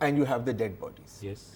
and you have the dead bodies. Yes.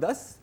10?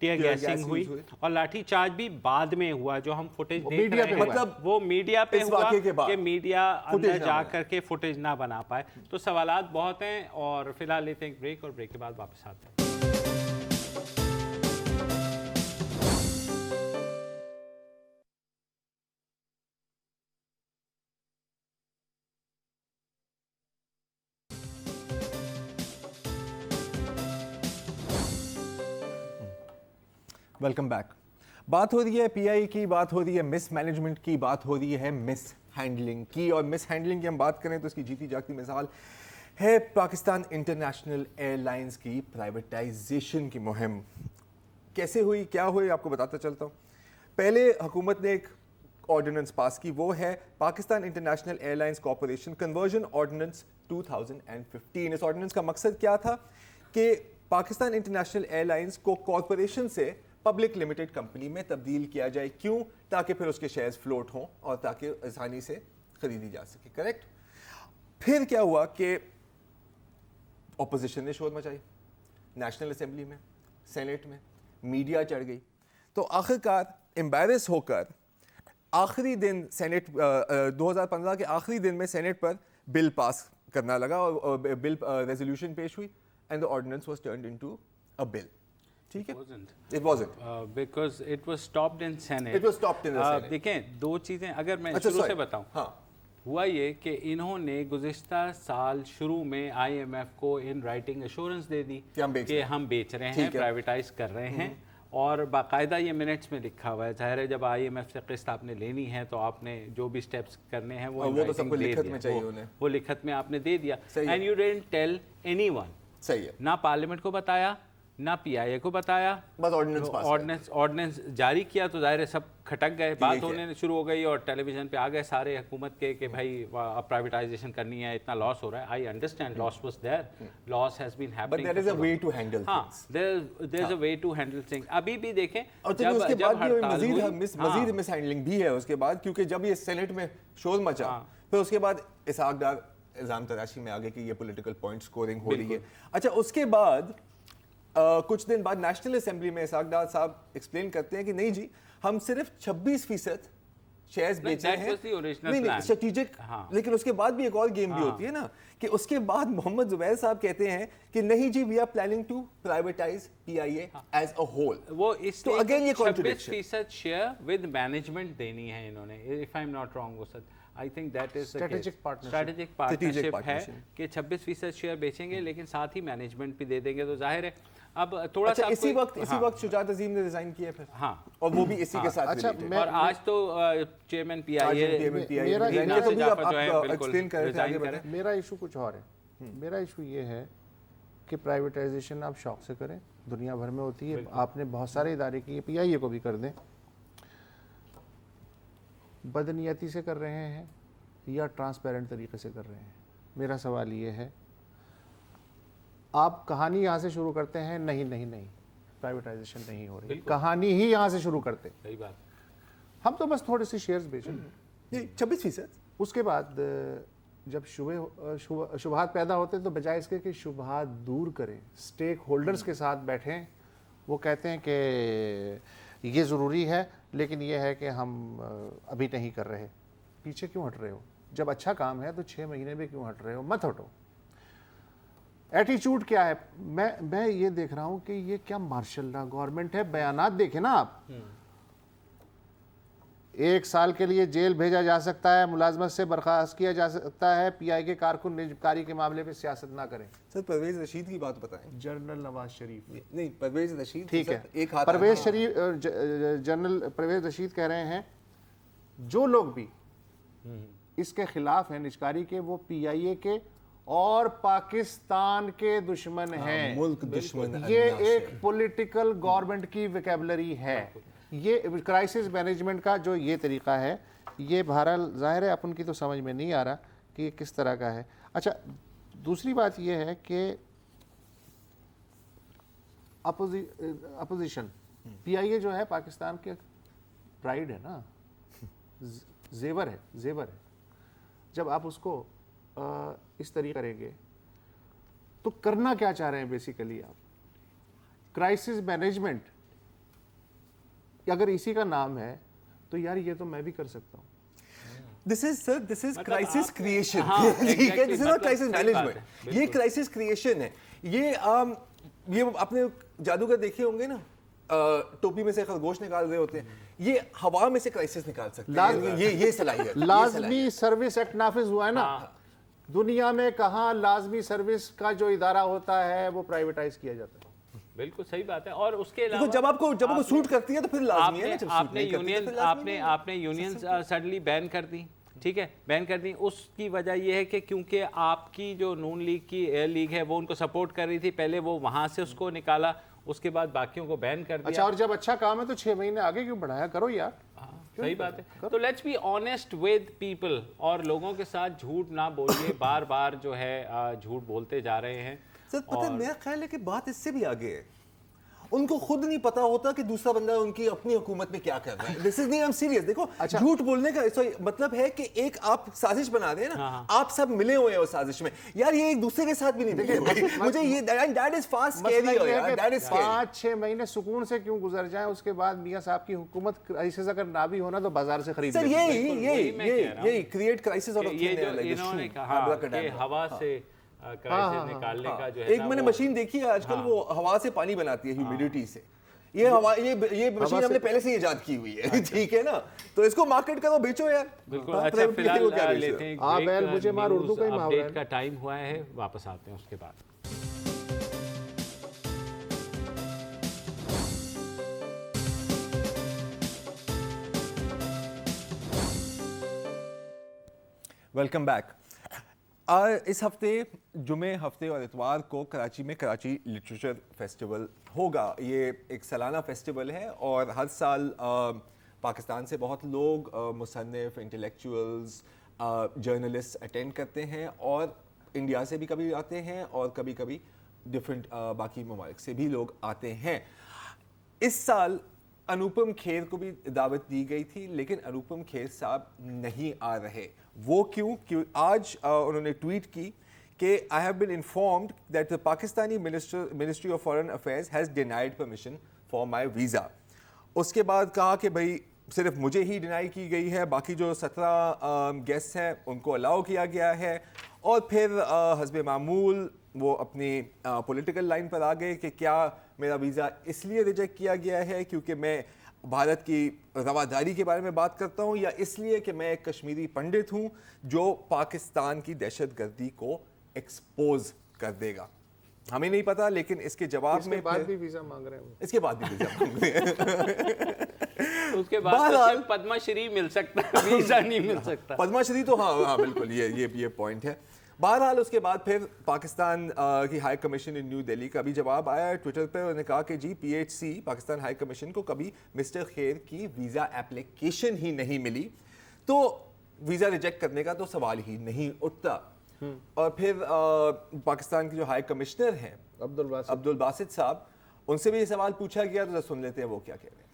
Tear gassing ہوئی اور لاٹھی چارج بھی بعد میں ہوا. جو ہم فوٹیج دیکھ رہے ہیں مطلب وہ میڈیا پہ ہوا کہ میڈیا اندر جا کر کے فوٹیج نہ بنا پائے. تو سوالات بہت ہیں اور فی الحال لیتے ہیں ایک بریک اور بریک کے بعد واپس آتے ہیں. Welcome back. بات ہو رہی ہے پی آئی کی, بات ہو رہی ہے مس مینجمنٹ کی, بات ہو رہی ہے مس ہینڈلنگ کی. اور مس ہینڈلنگ کی ہم بات کریں تو اس کی جیتی جاگتی مثال ہے پاکستان انٹرنیشنل ایئر لائنز کی پرائیویٹائزیشن کی مہم. کیسے ہوئی, کیا ہوئی, آپ کو بتاتا چلتا ہوں. پہلے حکومت نے ایک آرڈیننس پاس کی, وہ ہے Pakistan international air lines corporation conversion ordinance 2015. اس آرڈیننس کا مقصد کیا تھا کہ پاکستان انٹرنیشنل ایئر لائنز کو کارپوریشن سے پبلک لمیٹڈ کمپنی میں تبدیل کیا جائے. کیوں؟ تاکہ پھر اس کے شیئرز فلوٹ ہوں اور تاکہ آسانی سے خریدی جا سکے. کریکٹ. پھر کیا ہوا کہ اپوزیشن نے شور مچائی, نیشنل اسمبلی میں, سینیٹ میں, میڈیا چڑھ گئی. تو آخرکار امبیرس ہو کر آخری دن سینیٹ 2015 کے آخری دن میں سینیٹ پر بل پاس کرنا لگا اور بل ریزولوشن پیش ہوئی and the ordinance was turned into a bill. ٹھیک ہے. It wasn't. Because it was stopped in Senate. It was stopped in the Senate. دیکھیں دو چیزیں اگر میں شروع سے بتاؤں. ہاں, ہوا یہ کہ انہوں نے گزشتہ سال شروع میں آئی ایم ایف کو ان رائٹنگ ایشورنس دے دی کہ ہم بیچ رہے ہیں, پرائیویٹائز کر رہے ہیں, اور باقاعدہ یہ منٹس میں لکھا ہوا ہے. ظاہر ہے جب آئی ایم ایف سے قسط آپ نے لینی ہے تو آپ نے جو بھی سٹیپس کرنے ہیں وہ لکھت میں آپ نے دے دیا. And you didn't tell anyone. صحیح ہے. نہ پارلیمنٹ کو بتایا نہ پی آئی اے کو بتایا, بس آرڈیننس جاری کیا تو ظاہر ہے سب کھٹک گئے, بات ہونے شروع ہو گئی اور ٹیلی ویژن پہ آ گئے سارے حکومت کے کہ بھائی اب پرائیویٹائزیشن کرنی ہے, اتنا لاس ہو رہا ہے. I understand loss was there, loss has been happening, but there is a way to handle things. There is a way to handle things. ابھی بھی دیکھیں جب مزید مس ہینڈلنگ بھی ہے اس کے بعد, کیونکہ جب یہ سینیٹ میں شور مچا پھر اس کے بعد اسحاق ڈار الزام تراشی میں آگے کہ یہ پولیٹیکل پوائنٹ سکورنگ ہو رہی ہے. اچھا, اس کے بعد کچھ دن بعد نیشنل اسمبلی میں اسحاق ڈار صاحب ایکسپلین کرتے ہیں کہ نہیں جی, ہم صرف 26% شیئرز بیچے ہیں, نہیں اسٹریٹجک. لیکن اس کے بعد بھی ایک اور گیم بھی ہوتی ہے نا کہ اس کے بعد محمد زبیر صاحب کہتے ہیں کہ نہیں جی, we are planning to privatize P I A as a whole. وہ اس تو اگین یہ کانٹرڈکشن 26% شیئر ود مینجمنٹ دینی ہے انہوں نے, if I'm not wrong. وہ sir I think that is strategic partnership ہے کہ 26% شیئر بیچیں گے لیکن ساتھ ہی مینجمنٹ بھی دے دیں گے. تو ظاہر ہے اب تھوڑا سا اسی وقت شجاعت عظیم نے ریزائن کیا پھر, ہاں, اور وہ بھی اسی کے ساتھ. اور آج تو چیئرمین پی آئی اے. میرا ایشو کچھ اور ہے. میرا ایشو یہ ہے کہ پرائیویٹائزیشن آپ شوق سے کریں, دنیا بھر میں ہوتی ہے, آپ نے بہت سارے ادارے کیے, پی آئی اے کو بھی کر دیں. بدنیتی سے کر رہے ہیں یا ٹرانسپیرنٹ طریقے سے کر رہے ہیں. میرا سوال یہ ہے, آپ کہانی یہاں سے شروع کرتے ہیں, نہیں پرائیویٹائزیشن نہیں ہو رہی, کہانی ہی یہاں سے شروع کرتے. صحیح بات. ہم تو بس تھوڑے سے شیئرز بیچیں, 26%. اس کے بعد جب شبہات پیدا ہوتے ہیں تو بجائے اس کے کہ شبہات دور کریں, اسٹیک ہولڈرز کے ساتھ بیٹھیں. وہ کہتے ہیں کہ یہ ضروری ہے لیکن یہ ہے کہ ہم ابھی نہیں کر رہے. پیچھے کیوں ہٹ رہے ہو؟ جب اچھا کام ہے تو 6 مہینے میں کیوں ہٹ رہے ہو؟ مت ہٹو. ایٹیچیوڈ کیا ہے؟ میں یہ دیکھ رہا ہوں کہ یہ کیا مارشل لا گورنمنٹ ہے. بیانات دیکھیں نا آپ, 1 سال کے لیے جیل بھیجا جا سکتا ہے, ملازمت سے برخاست کیا جا سکتا ہے, پی آئی کے کارکن نجکاری کے معاملے پہ سیاست نہ کریں. سر پرویز رشید کی بات بتائیں. جنرل نواز شریف نہیں, پرویز رشید, ٹھیک ہے, جنرل پرویز رشید کہہ رہے ہیں جو لوگ بھی اس کے خلاف ہیں نجکاری کے, وہ پی آئی اے کے اور پاکستان کے دشمن ہیں. ملک دشمن. یہ ایک پولیٹیکل گورنمنٹ کی ویکیبلری ہے. یہ کرائسس مینجمنٹ کا جو یہ طریقہ ہے, یہ بہرحال ظاہر ہے اپن کی تو سمجھ میں نہیں آ رہا کہ یہ کس طرح کا ہے. اچھا, دوسری بات یہ ہے کہ اپوزیشن, پی آئی اے جو ہے پاکستان کے پرائیڈ ہے نا, زیور ہے. جب آپ اس کو اس طریقے کریں گے تو کرنا کیا چاہ رہے ہیں بیسیکلی آپ؟ کرائسس مینجمنٹ اگر اسی کا نام ہے تو یار یہ تو میں بھی کر سکتا ہوں. This is crisis creation. ٹھیک ہے, this is not crisis management. یہ crisis creation ہے. یہ اپنے جادوگر دیکھے ہوں گے نا, ٹوپی میں سے خرگوش نکال رہے ہوتے ہیں, یہ ہوا میں سے کرائسس نکال سکتے ہیں. یہ صلاحیت. لازمی سروس ایکٹ نافذ ہوا ہے نا, دنیا میں کہاں لازمی سروس کا جو ادارہ ہوتا ہے وہ پرائیویٹائز کیا جاتا ہے. بالکل صحیح بات ہے. اور اس کے علاوہ جب آپ کو سوٹ کرتی ہے تو پھر لازمی ہے نا. آپ نے یونین سڈنلی بین کر دی, ٹھیک ہے, بین کر دی. اس کی وجہ یہ ہے کہ کیونکہ آپ کی جو نون لیگ کی لیگ ہے وہ ان کو سپورٹ کر رہی تھی, پہلے وہ وہاں سے اس کو نکالا, اس کے بعد باقیوں کو بین کر دیا. اچھا, اور جب اچھا کام ہے تو 6 مہینے آگے کیوں بڑھایا, کرو یار. صحیح بات ہے. تو let's be honest with people, اور لوگوں کے ساتھ جھوٹ نہ بولیے. بار بار جو ہے جھوٹ بولتے جا رہے ہیں. سر پتہ ہے, میرا خیال ہے کہ بات اس سے بھی آگے ہے. ان کو خود نہیں پتا ہوتا کہ دوسرا بندہ ان کی اپنی حکومت میں کیا کر رہا ہے. دس از نہیں, ایم سیریس. دیکھو, جھوٹ بولنے کا مطلب ہے کہ ایک آپ سازش بنا دیں نا, آپ سب ملے ہوئے ہیں اس سازش میں. یار یہ ایک دوسرے کے ساتھ بھی نہیں دیکھیں. مجھے یہ دیٹ از فاسٹ اسکیری. 5-6 مہینے سکون سے کیوں گزر جائیں, اس کے بعد میاں صاحب کی حکومت کرائسس اگر نہ بھی ہونا تو بازار سے خرید. سر یہی کریٹ کرائسس اور ہوا سے نکالنے کا جو ہے. ایک میں نے مشین دیکھی ہے آج کل, وہ ہوا سے پانی بناتی ہے ہیومیڈیٹی سے. یہ مشین ہم نے پہلے سے ایجاد کی ہوئی ہے, ٹھیک ہے نا, تو اس کو مارکیٹ کرو, بیچو یار. بالکل. اچھا, فی الحال لیتے ہیں اردو کا اپڈیٹ کا ٹائم ہوا ہے, واپس آتے ہیں اس کے بعد. Welcome back. اس ہفتے جمعے, ہفتے اور اتوار کو کراچی میں کراچی لٹریچر فیسٹیول ہوگا. یہ ایک سالانہ فیسٹیول ہے اور ہر سال پاکستان سے بہت لوگ, مصنف, انٹلیکچوئلز, جرنلسٹ اٹینڈ کرتے ہیں, اور انڈیا سے بھی کبھی آتے ہیں اور کبھی کبھی ڈفرینٹ باقی ممالک سے بھی لوگ آتے ہیں. اس سال انوپم کھیر کو بھی دعوت دی گئی تھی, لیکن انوپم کھیر صاحب نہیں آ رہے. وہ کیوں؟ آج انہوں نے ٹویٹ کی کہ I have been informed that the Pakistani Ministry of Foreign Affairs has denied permission for my visa. اس کے بعد کہا کہ بھائی صرف مجھے ہی ڈینائی کی گئی ہے, باقی جو 17 گیسٹ ہیں ان کو الاؤ کیا گیا ہے. اور پھر حسب معمول وہ اپنی پولیٹیکل لائن پر آ گئے کہ کیا میرا ویزا اس لیے ریجیکٹ کیا گیا ہے کیونکہ میں بھارت کی رواداری کے بارے میں بات کرتا ہوں, یا اس لیے کہ میں ایک کشمیری پنڈت ہوں جو پاکستان کی دہشت گردی کو ایکسپوز کر دے گا. ہمیں نہیں پتا, لیکن اس کے جواب میں بعد بھی ویزا مانگ رہے ہیں. اس کے بعد بھی ویزا مانگ رہے ہیں. اس کے بعد پدما شری مل سکتا ہے, ویزا نہیں مل سکتا. پدما شری تو ہاں بالکل, یہ پوائنٹ ہے. بہرحال اس کے بعد پھر پاکستان کی ہائی کمیشن ان نیو دہلی کا بھی جواب آیا ٹویٹر پہ. انہوں نے کہا کہ جی PHC پاکستان ہائی کمیشن کو کبھی مسٹر خیر کی ویزا اپلیکیشن ہی نہیں ملی, تو ویزا ریجیکٹ کرنے کا تو سوال ہی نہیں اٹھتا. اور پھر پاکستان کے جو ہائی کمشنر ہیں عبد الباسط صاحب, ان سے بھی یہ سوال پوچھا گیا, تو سن لیتے ہیں وہ کیا کہہ رہے ہیں.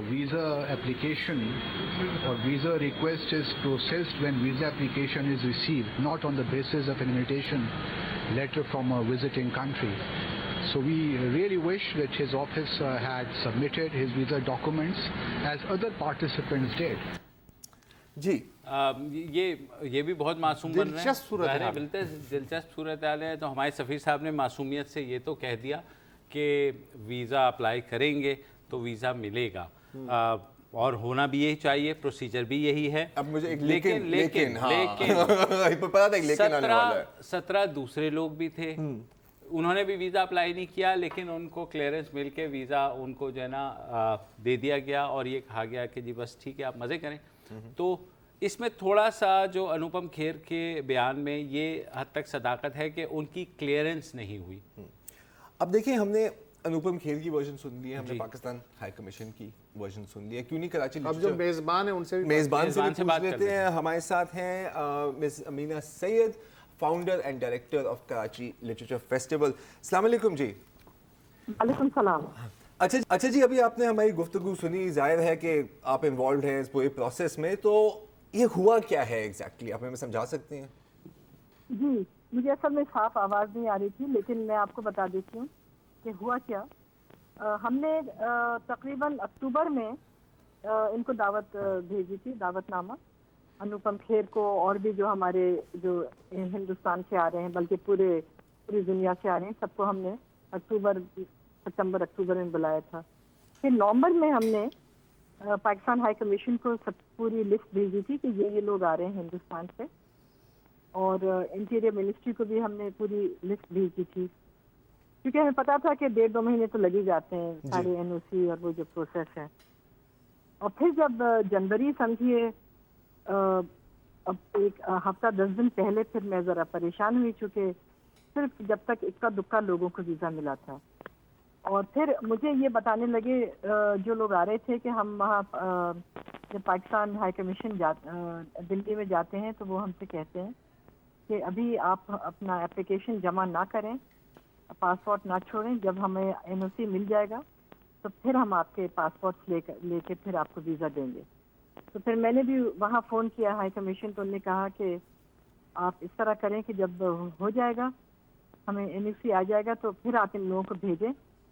Visa application or visa request is processed when visa application is received, not on the basis of an invitation letter from a visiting country. So we really wish that his office had submitted his visa documents as other participants did. جی یہ بھی بہت معصوم بن رہے ہیں, دلچسپ صورتحال ہے. تو ہمارے سفیر صاحب نے معصومیت سے یہ تو کہہ دیا کہ ویزا اپلائی کریں گے تو ویزا ملے گا, اور ہونا بھی یہی چاہیے, پروسیجر بھی یہی ہے. اب مجھے ایک لیکن 17 دوسرے لوگ بھی تھے, انہوں نے بھی ویزا اپلائی نہیں کیا, لیکن ان کو کلیئرنس مل کے ویزا ان کو جو ہے نا دے دیا گیا, اور یہ کہا گیا کہ جی بس ٹھیک ہے آپ مزے کریں. تو اس میں تھوڑا سا جو انوپم کھیر کے بیان میں یہ حد تک صداقت ہے کہ ان کی کلیئرنس نہیں ہوئی. اب دیکھیں, ہم نے انوپم کھیر کی ورژن سن لی ہے, ہم نے پاکستان ہائی کمیشن کی ورژن سن لی ہے, کیوں نہیں کراچی اب جو میزبان ہیں ان سے بھی پوچھ لیتے ہیں. ہمارے ساتھ ہیں miss Amina Syed, founder and director of Karachi literature festival. السلام علیکم. جی وعلیکم السلام. اچھا جی, ابھی آپ نے ہماری گفتگو سنی, ظاہر ہے کہ آپ انوالوڈ ہیں اس پورے پروسیس میں, تو یہ ہوا کیا ہے ایگزیکٹلی, آپ ہمیں سمجھا سکتے ہیں؟ جی مجھے اصل میں صاف آواز نہیں آ رہی تھی, لیکن میں آپ کو بتا دیتی ہوں کہ ہوا کیا. ہم نے تقریباً اکتوبر میں ان کو دعوت بھیجی تھی، دعوت نامہ انوپم کھیر کو، اور بھی جو ہمارے جو ہندوستان سے آ رہے ہیں، بلکہ پوری دنیا سے آ رہے ہیں، سب کو ہم نے ستمبر اکتوبر میں بلایا تھا. پھر نومبر میں ہم نے پاکستان ہائی کمیشن کو پوری لسٹ بھیجی تھی کہ یہ لوگ آ رہے ہیں ہندوستان سے، اور انٹیریئر منسٹری کو بھی ہم نے پوری لسٹ بھیجی تھی، کیونکہ ہمیں پتا تھا کہ 1.5-2 مہینے تو لگ ہی جاتے ہیں سارے NOC اور وہ جو پروسیس ہے. اور پھر جب جنوری سمجھیے اب ایک ہفتہ 10 دن پہلے پھر میں ذرا پریشان ہوئی، چونکہ صرف جب تک اکا دکا لوگوں کو ویزا ملا تھا. اور پھر مجھے یہ بتانے لگے جو لوگ آ رہے تھے کہ ہم وہاں جب پاکستان ہائی کمیشن دلی میں جاتے ہیں تو وہ ہم سے کہتے ہیں کہ ابھی آپ اپنا اپلیکیشن جمع نہ کریں، پاسپورٹ نہ چھوڑیں، جب ہمیں NOC مل جائے گا تو پھر ہم آپ کے پاسپورٹ لے کے پھر آپ کو ویزا دیں گے. تو پھر میں نے بھی وہاں فون کیا ہائی کمیشن، تو انہوں نے کہا کہ آپ اس طرح کریں کہ جب ہو جائے گا، ہمیں NOC آ جائے گا، تو پھر آپ ان لوگوں کو بھیجیں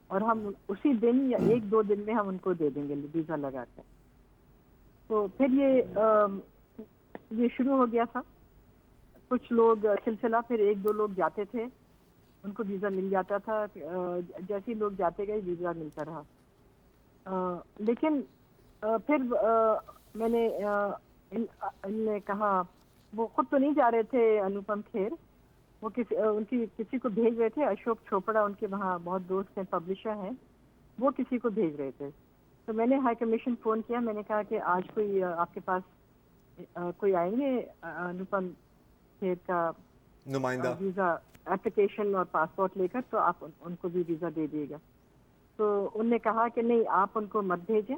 اور ہم اسی دن یا 1-2 دن میں ہم ان کو دے دیں گے ویزا لگا کر. تو پھر یہ شروع ہو گیا تھا. کچھ لوگ سلسلہ پھر 1-2 لوگ جاتے تھے، ان کو ویزا مل جاتا تھا، جیسے لوگ جاتے گئے ویزا ملتا رہا. لیکن پھر میں نے ان نے کہا، وہ خود تو نہیں جا رہے تھے انوپم کھیر، وہ کسی کو بھیج رہے تھے، اشوک چوپڑا ان کے وہاں بہت دوست ہیں، پبلشر ہیں، وہ کسی کو بھیج رہے تھے. تو میں نے ہائی کمیشن فون کیا، میں نے کہا کہ آج کوئی آپ کے پاس کوئی آئیں گے انوپم کھیر کا نمائندہ ویزا اپلیکیشن اور پاسپورٹ لے کر، تو آپ ان کو بھی ویزا دے دیے گا. تو ان نے کہا کہ نہیں، آپ ان کو مت بھیجیں،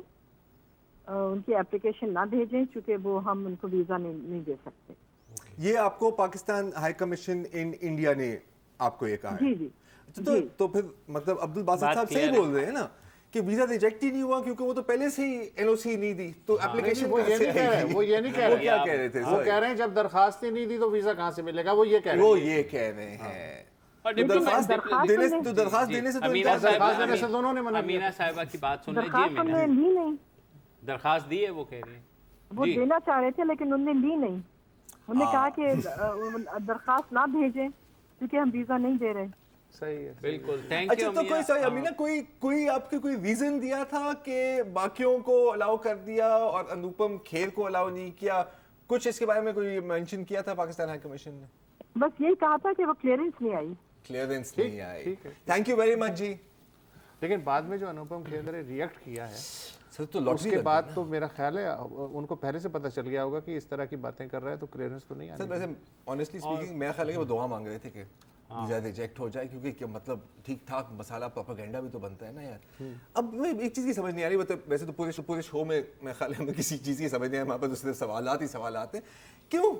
ان کی اپلیکیشن نہ بھیجیں، چونکہ وہ ہم ان کو ویزا نہیں دے سکتے. یہ آپ کو Pakistan high commission in India نے آپ کو یہ کہا ہے؟ جی تو پھر مطلب عبد الباسط صاحب صحیح بول رہے ہیں نا کہ ویزا ریجیکٹ ہی نہیں ہوا، کیونکہ وہ تو پہلے سے ہی NOC نہیں دی، تو اپلیکیشن وہ یہ نہیں کہہ رہے، وہ یہ نہیں کہہ رہے، کیا کہہ رہے تھے؟ وہ کہہ رہے ہیں جب درخواست ہی نہیں دی تو ویزا کہاں سے ملے گا، وہ یہ کہہ رہے ہیں. وہ یہ کہہ رہے ہیں درخواست دینے سے تو دونوں نے منع کیا. امینہ صاحبہ کی بات سن لیجیے. درخواست انہوں نے لی نہیں، درخواست دی ہے، وہ کہہ رہے ہیں وہ دینا چاہ رہے تھے لیکن انہوں نے لی نہیں. انہوں نے کہا کہ درخواست نہ بھیجیں کیونکہ ہم ویزا نہیں دے رہے. صحیح ہے، بالکل. تھینک اچھا، یو. تو کوئی امینہ کوئی آپ کے کوئی ریزن دیا تھا کہ باقیوں کو الاؤ کر دیا اور انوپم کھیر کو الاؤ نہیں کیا؟ کچھ اس کے بارے میں کوئی مینشن کیا تھا پاکستان ہائی کمیشن نے؟ بس یہی کہا تھا کہ وہ کلیئرنس نہیں آئی. کلیئرنس نہیں آئی. تھینک یو ویری مچ جی. لیکن بعد میں جو انوپم کھیر نے ریئیکٹ کیا ہے تو اس کے بعد تو میرا خیال ہے ان کو پہلے سے پتہ چل گیا ہوگا کہ اس طرح کی باتیں کر رہا ہے تو کلیئرنس تو نہیں آنی. سر ویسے آنیسٹلی اسپیکنگ میرا خیال ہے کہ وہ دعا مانگ رہے تھے کہ ویزا ریجیکٹ ہو جائے، کیونکہ مطلب ٹھیک ٹھاک مسالہ پروپیگنڈا بھی تو بنتا ہے نا یار. اب میں ایک چیز کی سمجھ نہیں آ رہی، ویسے تو پورے شو میں میرے خیال ہے ہمیں کسی چیز کی سمجھ نہیں آئی، ہمارے پاس صرف سوالات ہی سوالات ہیں. کیوں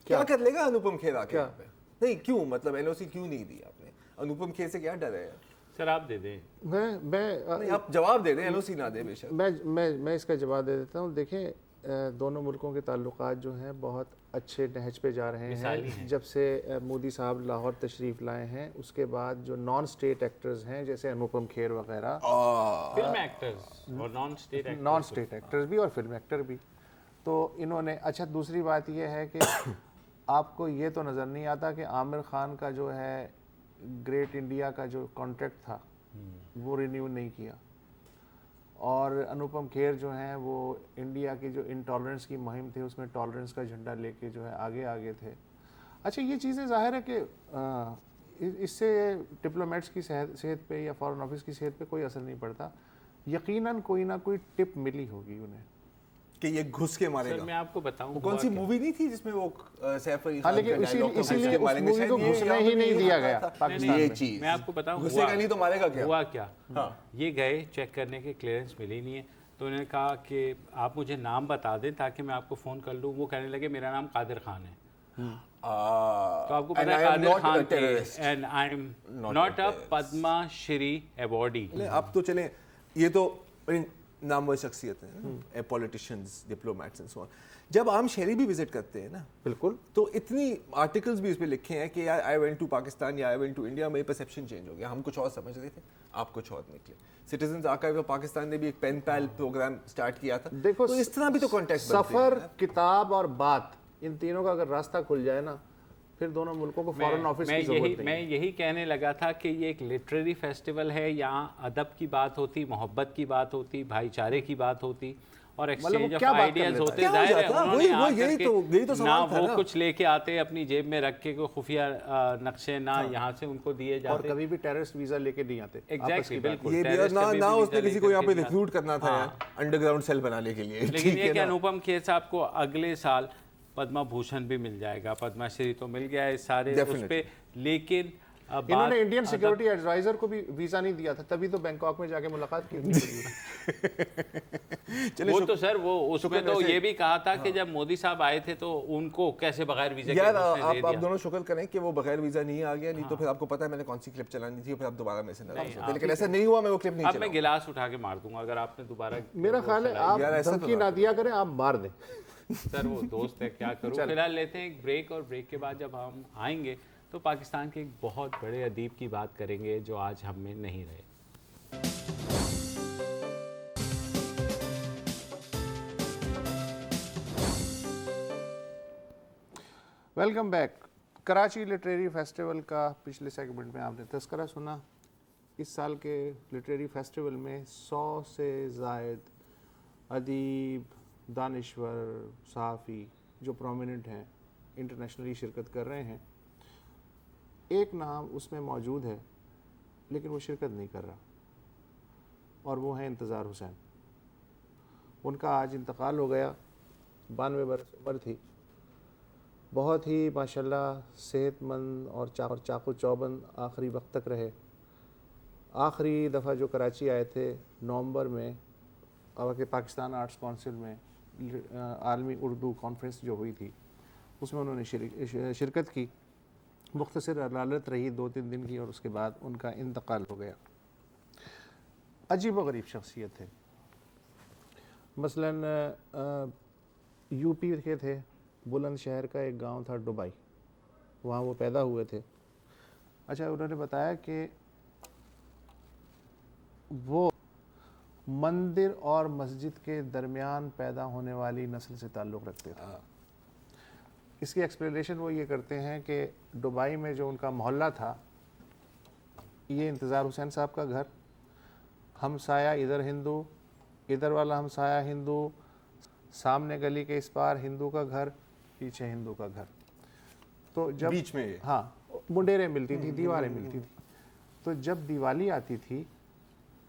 کیا کر لے گا انوپم کھیر آ کے یہاں پہ؟ نہیں کیوں، مطلب NOC کیوں نہیں دی آپ نے؟ انوپم کھیر سے کیا ڈر ہے؟ سر آپ دے دیں. میں آپ جواب دے دیں، NOC نہ دے بے شک. میں اس کا جواب دے دیتا ہوں. دیکھیں، دونوں ملکوں کے تعلقات جو ہیں بہت اچھے نہج پہ جا رہے ہیں. جب سے مودی صاحب لاہور تشریف لائے ہیں اس کے بعد جو نان اسٹیٹ ایکٹرز ہیں جیسے انوپم کھیر وغیرہ، فلم ایکٹرز اور نان اسٹیٹ ایکٹرز بھی اور فلم ایکٹر بھی، تو انہوں نے. اچھا، دوسری بات یہ ہے کہ آپ کو یہ تو نظر نہیں آتا کہ عامر خان کا جو ہے گریٹ انڈیا کا جو کانٹریکٹ تھا وہ رینیو نہیں کیا، اور انوپم کھیر جو ہیں وہ انڈیا کی جو انٹالرنس کی مہم تھی اس میں ٹالرنس کا جھنڈا لے کے جو ہے آگے تھے. اچھا، یہ چیزیں ظاہر ہے کہ اس سے ڈپلومیٹس کی صحت پہ یا فارن آفس کی صحت پہ کوئی اثر نہیں پڑتا. یقیناً کوئی نہ کوئی ٹپ ملی ہوگی انہیں کہ یہ گھس کے مارے گا. میں آپ کو بتاؤں، وہ کون سی مووی نہیں تھی جس میں وہ سیف علی خان کا ڈائلاگ تھا، اسی لیے اس مووی کو گھسنے ہی نہیں دیا گیا پاکستان یہ میں. چیز میں آپ کو بتاؤں گھسے گا نہیں تو مارے گا کیا. ہوا کیا، یہ گئے چیک کرنے کے، کلیئرنس ملی نہیں ہے، تو انہوں نے کہا کہ آپ مجھے نام بتا دیں تاکہ میں آپ کو فون کر لوں. وہ کہنے لگے میرا نام قادر خان ہے. تو آپ کو پتا ہے قادر خان تھے، and I'm not a Padma Shri awardee. اب تو چلیں، یہ تو نامور شخصیت ہیں، politicians, diplomats and so on. جب عام شہری بھی وزٹ کرتے ہیں نا بالکل, تو اتنی آرٹیکلز بھی اس پہ لکھے ہیں کہ یار آئی وینٹ ٹو پاکستان یا آئی وینٹ ٹو انڈیا, میری پرسیپشن چینج ہو گیا, ہم کچھ اور سمجھ رہے تھے, آپ کچھ اور نکلے. سٹیزنز آرکائیو آف پاکستان نے بھی ایک پین پیل پروگرام سٹارٹ کیا تھا. دیکھو تو اس طرح بھی تو کانٹیکٹ سفر, کتاب اور بات, ان تینوں کا اگر راستہ کھل جائے نا, پھر دونوں ملکوں کو فارن آفس کی ضرورت نہیں. میں یہی کہنے لگا تھا کہ یہ ایک لٹریری فیسٹیول ہے, یہاں ادب کی بات ہوتی, محبت کی بات ہوتی, بھائی چارے کی بات ہوتی اور ایکسچینج آف آئیڈیاز ہوتے. ظاہر ہے انہوں نے آ کر کے نہ وہ کچھ لے کے آتے اپنی جیب میں رکھ کے, کوئی خفیہ نقشے نہ یہاں سے ان کو دیے جاتے, اور کبھی بھی ٹیررسٹ ویزا لے کے نہیں آتے. ایگزیکٹلی, بالکل. یہ بھی نہ اس نے کسی کو یہاں پہ ریکروٹ کرنا تھا انڈر گراؤنڈ سیل بنانے کے لیے. لیکن یہ کہ انوپم کھیر صاحب کو اگلے سال پدما بھوشن بھی مل جائے گا, پدما شری تو مل گیا ہے سارے اس پہ, لیکن انہوں نے انڈین سیکورٹی ایڈوائزر کو بھی ویزا نہیں دیا تھا, تبھی تو بینکاک میں جا کے ملاقات کی. وہ تو سر وہ اس میں تو یہ بھی کہا تھا کہ جب مودی صاحب آئے تھے تو ان کو کیسے بغیر ویزا کے یار آپ دونوں شکر کریں کہ وہ بغیر ویزا نہیں آ گیا, نہیں تو پھر آپ کو پتا ہے میں نے کون سی کلپ چلانی تھی, پھر آپ دوبارہ میں سے نہ سکتے, لیکن ایسا نہیں ہوا, میں وہ کلپ نہیں اب چلاؤں. میں گلاس اٹھا کے مار دوں گا اگر آپ نے دوبارہ. میرا خیال ہے آپ دھمکی نہ دیا کریں, آپ مار دیں. سر وہ دوست ہے, کیا کروں. فی الحال لیتے ہیں ایک بریک, اور بریک کے بعد جب ہم آئیں گے تو پاکستان کے ایک بہت بڑے ادیب کی بات کریں گے جو آج ہم میں نہیں رہے. Welcome back. Karachi literary festival کا پچھلے سیگمنٹ میں آپ نے تذکرہ سنا. اس سال کے لٹریری فیسٹیول میں 100 سے زائد ادیب, دانشور, صحافی جو پرومیننٹ ہیں انٹرنیشنلی شرکت کر رہے ہیں. ایک نام اس میں موجود ہے لیکن وہ شرکت نہیں کر رہا, اور وہ ہیں انتظار حسین. ان کا آج انتقال ہو گیا, 92 برس عمر تھی. بہت ہی ماشاءاللہ صحت مند اور چاقو چوبند آخری وقت تک رہے. آخری دفعہ جو کراچی آئے تھے نومبر میں, اور کہ پاکستان آرٹس کونسل میں عالمی اردو کانفرنس جو ہوئی تھی اس میں انہوں نے شرکت کی. مختصر علالت رہی 2-3 دن کی, اور اس کے بعد ان کا انتقال ہو گیا. عجیب و غریب شخصیت تھے. مثلاً یو پی کے تھے, بلند شہر کا ایک گاؤں تھا ڈبائی, وہاں وہ پیدا ہوئے تھے. اچھا, انہوں نے بتایا کہ وہ مندر اور مسجد کے درمیان پیدا ہونے والی نسل سے تعلق رکھتے تھے. اس کی ایکسپلینیشن وہ یہ کرتے ہیں کہ دبئی میں جو ان کا محلہ تھا, یہ انتظار حسین صاحب کا گھر, ہمسایہ ادھر ہندو, ادھر والا ہمسایہ ہندو, سامنے گلی کے اس پار ہندو کا گھر, پیچھے ہندو کا گھر. تو جب بیچ میں ہاں منڈیریں ملتی تھی, دیواریں ملتی تھی. تو جب دیوالی آتی تھی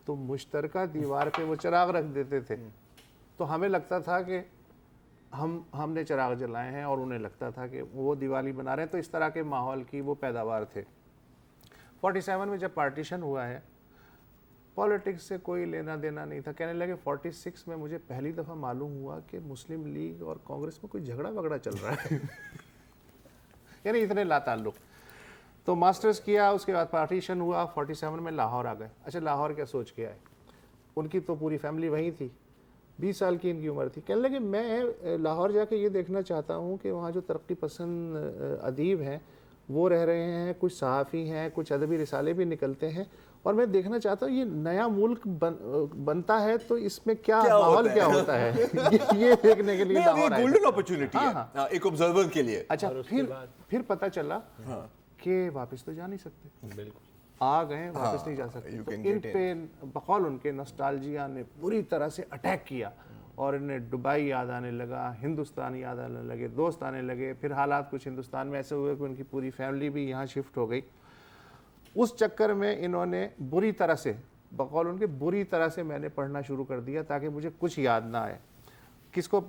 تو مشترکہ دیوار پہ وہ چراغ رکھ دیتے تھے. تو ہمیں لگتا تھا کہ ہم نے چراغ جلائے ہیں, اور انہیں لگتا تھا کہ وہ دیوالی بنا رہے ہیں. تو اس طرح کے ماحول کی وہ پیداوار تھے. 47 میں جب پارٹیشن ہوا ہے, پالیٹکس سے کوئی لینا دینا نہیں تھا. کہنے لگے 46 میں مجھے پہلی دفعہ معلوم ہوا کہ مسلم لیگ اور کانگریس میں کوئی جھگڑا وگڑا چل رہا ہے. یعنی اتنے لا تعلق. تو ماسٹرز کیا, اس کے بعد پارٹیشن ہوا, 47 میں لاہور آ گئے. اچھا, لاہور کیا سوچ کے آئے؟ ان کی تو پوری فیملی وہیں تھی. 20 سال کی ان کی عمر تھی. کہنے لگے میں لاہور جا کے یہ دیکھنا چاہتا ہوں کہ وہاں جو ترقی پسند ادیب ہیں وہ رہ رہے ہیں, کچھ صحافی ہیں, کچھ ادبی رسالے بھی نکلتے ہیں, اور میں دیکھنا چاہتا ہوں یہ نیا ملک بنتا ہے تو اس میں کیا ماحول کیا ہوتا ہے. یہ دیکھنے کے لیے لاہور آئے. گولڈن اپرچونٹی ہے ایک آبزرور کے لیے. اچھا, پھر پتہ چلا کہ واپس تو جا نہیں سکتے. بالکل آ گئے, واپس نہیں جا سکتے. تو ان پہ بقول ان کے نسٹالجیا نے بری طرح سے اٹیک کیا, اور انہیں دبئی یاد آنے لگا, ہندوستان یاد آنے لگے, دوست آنے لگے. پھر حالات کچھ ہندوستان میں ایسے ہوئے کہ ان کی پوری فیملی بھی یہاں شفٹ ہو گئی. اس چکر میں انہوں نے بری طرح سے, بقول ان کے بری طرح سے میں نے پڑھنا شروع کر دیا تاکہ مجھے کچھ یاد نہ آئے. کس کو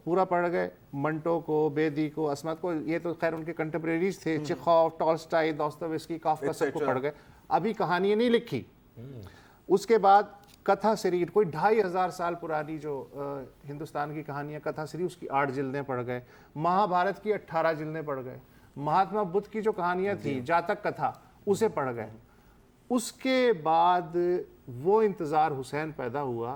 پورا پڑھ گئے؟ منٹو کو, بیدی کو, عصمت کو. یہ تو خیر ان کے کنٹمپریریز تھے, چیخوف, ٹالسٹائی, دوستویسکی, کافکا, سب کو پڑھ گئے. ابھی کہانیاں نہیں لکھی. اس کے بعد کتھا سری, کوئی 2500 سال پرانی جو ہندوستان کی کہانیاں کتھا سری, اس کی 8 جلدیں پڑھ گئے. مہا بھارت کی 18 جلدیں پڑھ گئے. مہاتما بدھ کی جو کہانیاں تھیں, جاتک کتھا, اسے پڑھ گئے. اس کے بعد وہ انتظار حسین پیدا ہوا